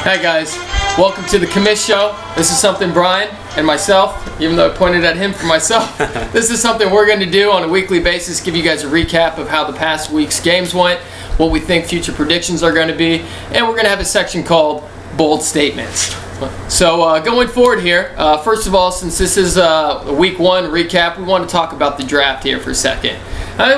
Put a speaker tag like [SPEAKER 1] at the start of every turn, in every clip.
[SPEAKER 1] Hi guys, welcome to the Commish show. This is something Brian and myself, even though I pointed at him for myself, this is something we're going to do on a weekly basis, give you guys a recap of how the past week's games went, what we think future predictions are going to be, and we're going to have a section called Bold Statements. So going forward here, first of all, since this is a week one recap, we want to talk about the draft here for a second.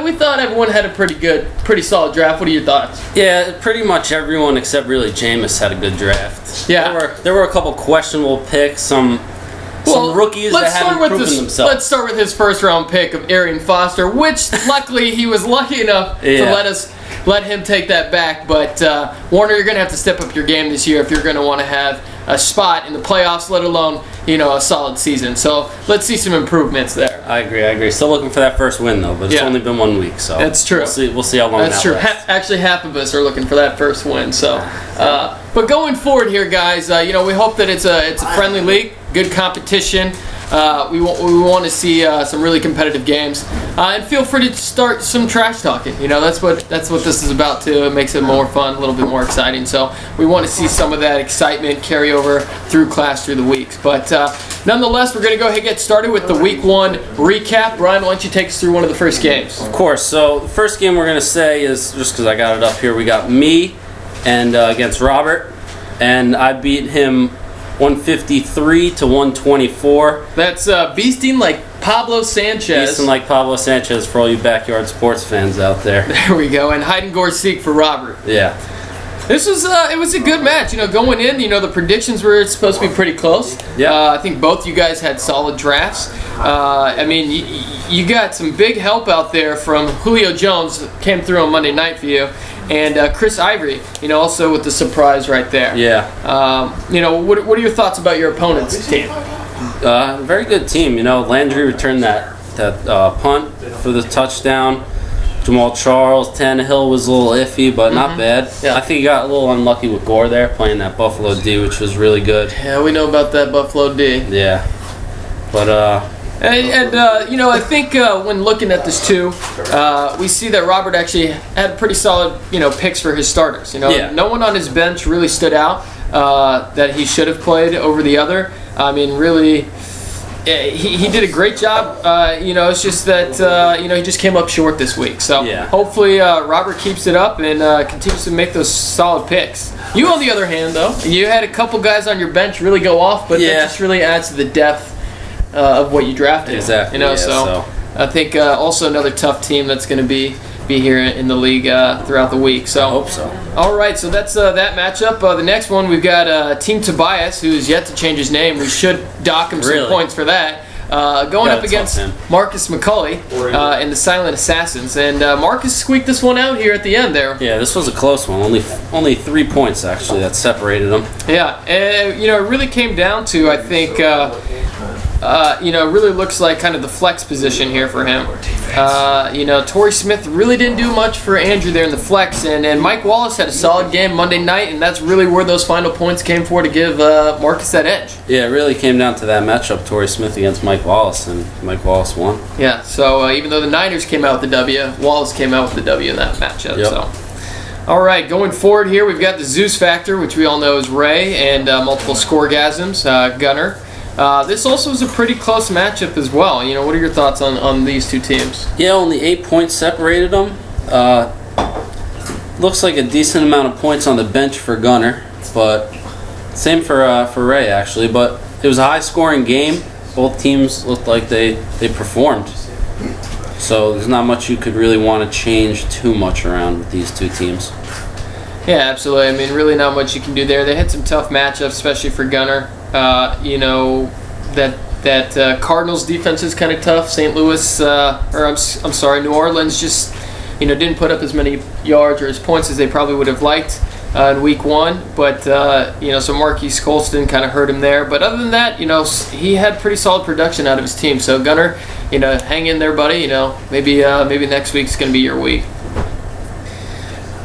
[SPEAKER 1] We thought everyone had a pretty solid draft. What are your thoughts?
[SPEAKER 2] Yeah, pretty much everyone except really Jameis had a good draft.
[SPEAKER 1] Yeah.
[SPEAKER 2] There were a couple questionable picks, some rookies that haven't proven themselves.
[SPEAKER 1] Let's start with his first round pick of Arian Foster, which luckily he was lucky enough to let him take that back. But Warner, you're going to have to step up your game this year if you're going to want to have a spot in the playoffs, let alone, a solid season. So let's see some improvements there.
[SPEAKER 2] I agree. Still looking for that first win, though, but it's only been 1 week, so
[SPEAKER 1] that's true.
[SPEAKER 2] We'll see how long
[SPEAKER 1] that's
[SPEAKER 2] that
[SPEAKER 1] true.
[SPEAKER 2] lasts.
[SPEAKER 1] Actually, half of us are looking for that first win. So, but going forward here, guys, we hope that it's a friendly league, good competition. We want to see some really competitive games, and feel free to start some trash talking. That's what this is about too. It makes it more fun, a little bit more exciting. So we want to see some of that excitement carry over through class through the weeks. But nonetheless, we're going to go ahead and get started with the week one recap. Brian, why don't you take us through one of the first games?
[SPEAKER 2] Of course. So the first game we're going to say is, just because I got it up here, we got me and against Robert, and I beat him 153 to 124.
[SPEAKER 1] That's beasting like Pablo Sanchez.
[SPEAKER 2] Beasting like Pablo Sanchez for all you backyard sports fans out there.
[SPEAKER 1] There we go. And hide and gore seek for Robert.
[SPEAKER 2] Yeah.
[SPEAKER 1] This was it was a good match. Going in, the predictions were supposed to be pretty close.
[SPEAKER 2] Yeah.
[SPEAKER 1] I think both you guys had solid drafts. You got some big help out there from Julio Jones, came through on Monday night for you, and Chris Ivory, also with the surprise right there.
[SPEAKER 2] Yeah.
[SPEAKER 1] What are your thoughts about your opponent's team?
[SPEAKER 2] Very good team. Landry returned that punt for the touchdown. Jamal Charles, Tannehill was a little iffy, but not bad.
[SPEAKER 1] Yeah.
[SPEAKER 2] I think he got a little unlucky with Gore there, playing that Buffalo D, which was really good.
[SPEAKER 1] Yeah, we know about that Buffalo D.
[SPEAKER 2] Yeah. But,
[SPEAKER 1] I think when looking at this too, we see that Robert actually had pretty solid, picks for his starters. No one on his bench really stood out that he should have played over the other. Really, he did a great job. It's just that he just came up short this week. So hopefully Robert keeps it up and continues to make those solid picks. You, on the other hand, though, you had a couple guys on your bench really go off, but that just really adds to the depth of what you drafted.
[SPEAKER 2] Exactly.
[SPEAKER 1] So I think also another tough team that's going to be here in the league throughout the week. So
[SPEAKER 2] I hope so.
[SPEAKER 1] All right, so that's that matchup. The next one, we've got Team Tobias, who is yet to change his name. We should dock him some points for that. Going up against Marcus McCulley and the Silent Assassins, and Marcus squeaked this one out here at the end there.
[SPEAKER 2] Yeah, this was a close one. Only 3 points actually that separated them.
[SPEAKER 1] Yeah, and it really came down to, I think, really looks like kind of the flex position here for him. Torrey Smith really didn't do much for Andrew there in the flex, and Mike Wallace had a solid game Monday night, and that's really where those final points came for to give Marcus that edge.
[SPEAKER 2] Yeah, it really came down to that matchup, Torrey Smith against Mike Wallace, and Mike Wallace won.
[SPEAKER 1] Yeah, so even though the Niners came out with the W, Wallace came out with the W in that matchup.
[SPEAKER 2] Yep.
[SPEAKER 1] So. All right, going forward here, we've got the Zeus Factor, which we all know is Ray, and multiple scoregasms, Gunner. This also is a pretty close matchup as well. What are your thoughts on these two teams?
[SPEAKER 2] Yeah, only 8 points separated them. Looks like a decent amount of points on the bench for Gunner, but same for Ray actually. But it was a high-scoring game. Both teams looked like they performed. So there's not much you could really want to change too much around with these two teams.
[SPEAKER 1] Yeah, absolutely. Really not much you can do there. They had some tough matchups, especially for Gunner. That Cardinals defense is kind of tough. St. Louis, New Orleans just, didn't put up as many yards or as points as they probably would have liked in week one. But, so Marquise Colston kind of hurt him there. But other than that, he had pretty solid production out of his team. So Gunner, hang in there, buddy. Maybe next week's going to be your week.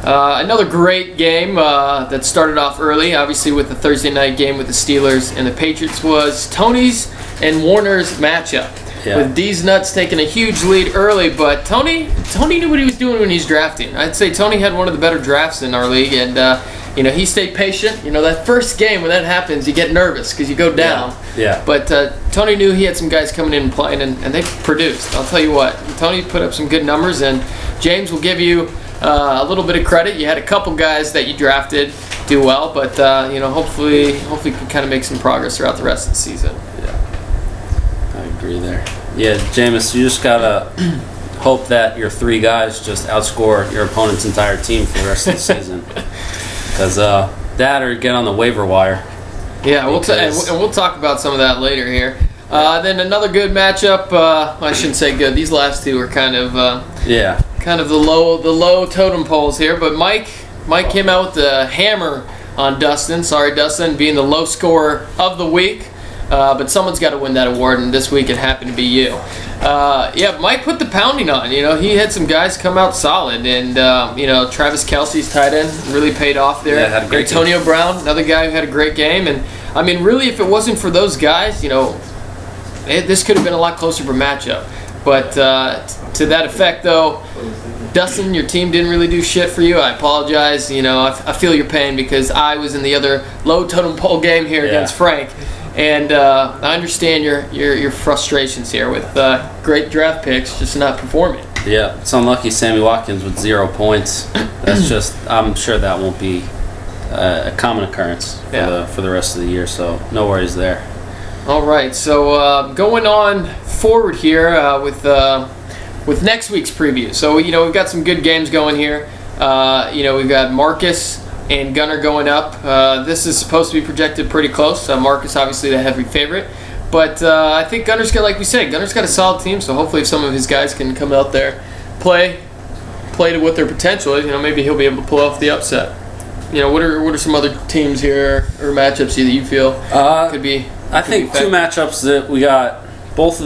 [SPEAKER 1] Another great game that started off early, obviously with the Thursday night game with the Steelers and the Patriots, was Tony's and Warner's matchup. Yeah. With D's Nuts taking a huge lead early, but Tony knew what he was doing when he's drafting. I'd say Tony had one of the better drafts in our league, and he stayed patient. That first game when that happens, you get nervous because you go down.
[SPEAKER 2] Yeah.
[SPEAKER 1] But Tony knew he had some guys coming in and playing, and they produced. I'll tell you what, Tony put up some good numbers, and James will give you a little bit of credit. You had a couple guys that you drafted do well, but hopefully you can kind of make some progress throughout the rest of the season.
[SPEAKER 2] Yeah, I agree there. Yeah, Jameis, you just gotta hope that your 3 guys just outscore your opponent's entire team for the rest of the season. Because that or get on the waiver wire.
[SPEAKER 1] Yeah, we'll talk about some of that later here. Then another good matchup. I shouldn't say good. These last two are kind of the low totem poles here. But Mike came out with the hammer on Dustin. Sorry, Dustin, being the low scorer of the week. But someone's got to win that award, and this week it happened to be you. Mike put the pounding on. He had some guys come out solid, and Travis Kelce's tight end really paid off there.
[SPEAKER 2] Yeah, had a great
[SPEAKER 1] Antonio
[SPEAKER 2] game.
[SPEAKER 1] Brown, another guy who had a great game, and I mean, really, if it wasn't for those guys, this could have been a lot closer of a matchup. But to that effect, though, Dustin, your team didn't really do shit for you. I apologize. I feel your pain because I was in the other low totem pole game here against Frank. And I understand your frustrations here with great draft picks just not performing.
[SPEAKER 2] Yeah, it's unlucky Sammy Watkins with 0 points. That's just, I'm sure that won't be a common occurrence for the rest of the year, so no worries there.
[SPEAKER 1] All right, so going on forward here with next week's preview. So, we've got some good games going here. We've got Marcus and Gunnar going up. This is supposed to be projected pretty close. Marcus, obviously, the heavy favorite. But I think Gunnar's got, like we said, Gunnar's got a solid team, so hopefully if some of his guys can come out there, play to what their potential is, maybe he'll be able to pull off the upset. What are some other teams here or matchups that you feel could be?
[SPEAKER 2] I think 2 matchups that we got, both 2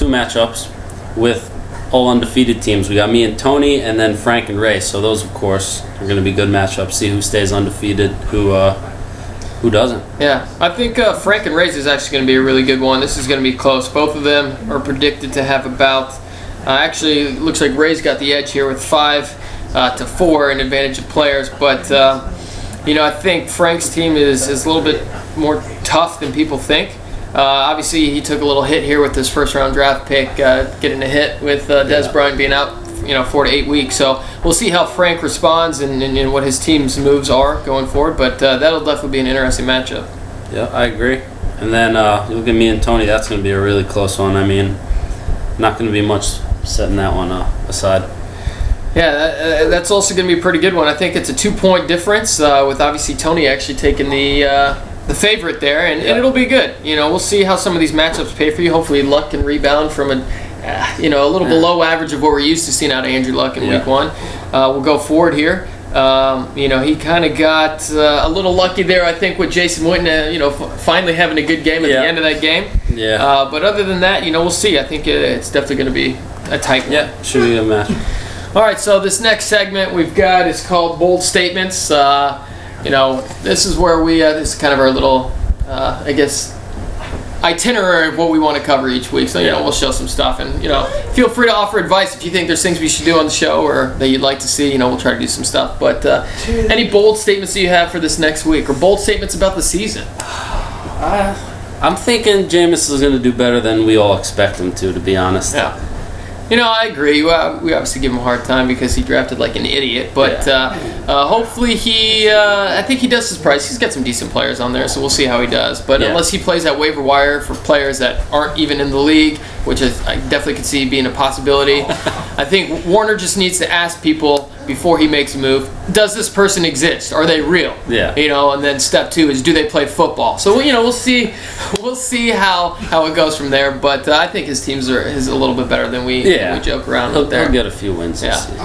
[SPEAKER 2] matchups with all undefeated teams. We got me and Tony, and then Frank and Ray. So those, of course, are going to be good matchups. See who stays undefeated, who doesn't. Yeah,
[SPEAKER 1] I think Frank and Ray's is actually going to be a really good one. This is going to be close. Both of them are predicted to have about. Actually, it looks like Ray's got the edge here with 5-4 in advantage of players, but. I think Frank's team is a little bit more tough than people think. Obviously, he took a little hit here with this first-round draft pick, getting a hit with Des Bryant being out, 4 to 8 weeks. So we'll see how Frank responds and what his team's moves are going forward. But that'll definitely be an interesting matchup.
[SPEAKER 2] Yeah, I agree. And then you look at me and Tony. That's going to be a really close one. I mean, not going to be much setting that one aside.
[SPEAKER 1] Yeah, that's also going to be a pretty good one. I think it's a 2-point difference with obviously Tony actually taking the favorite there, and it'll be good. We'll see how some of these matchups pay for you. Hopefully Luck can rebound from a little below average of what we're used to seeing out of Andrew Luck in week 1. We'll go forward here. He kind of got a little lucky there, I think, with Jason Witten, finally having a good game at the end of that game.
[SPEAKER 2] Yeah.
[SPEAKER 1] But other than that, we'll see. I think it's definitely going to be a tight one.
[SPEAKER 2] Yeah, should be a match.
[SPEAKER 1] All right, so this next segment we've got is called Bold Statements. This is where this is kind of our little, itinerary of what we want to cover each week. So, we'll show some stuff. And, feel free to offer advice if you think there's things we should do on the show or that you'd like to see. We'll try to do some stuff. But any bold statements that you have for this next week or bold statements about the season?
[SPEAKER 2] I'm thinking Jameis is going to do better than we all expect him to be honest.
[SPEAKER 1] Yeah. I agree. We obviously give him a hard time because he drafted like an idiot. But hopefully I think he does his price. He's got some decent players on there, so we'll see how he does. But unless he plays that waiver wire for players that aren't even in the league, which I definitely could see being a possibility, I think Warner just needs to ask people before he makes a move, does this person exist? Are they real?
[SPEAKER 2] Yeah.
[SPEAKER 1] And then step 2 is, do they play football? So, we'll see how it goes from there. But I think his teams is a little bit better than we joke around with there.
[SPEAKER 2] He'll get a few wins this season.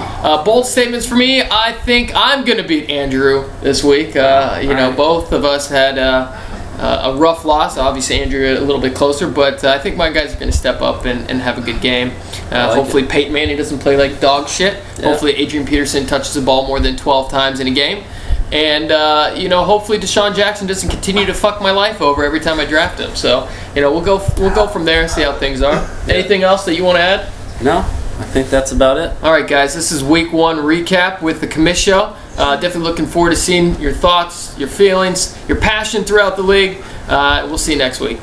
[SPEAKER 1] Bold statements for me, I think I'm going to beat Andrew this week. Both of us had a rough loss. Obviously, Andrew a little bit closer, but I think my guys are going to step up and have a good game. Hopefully, Peyton Manning doesn't play like dog shit. Yeah. Hopefully, Adrian Peterson touches the ball more than 12 times in a game. And, hopefully Deshaun Jackson doesn't continue to fuck my life over every time I draft him. So, we'll go from there and see how things are. Anything else that you want to add?
[SPEAKER 2] No, I think that's about it.
[SPEAKER 1] All right, guys, this is week 1 recap with the Commish Show. Definitely looking forward to seeing your thoughts, your feelings, your passion throughout the league. We'll see you next week.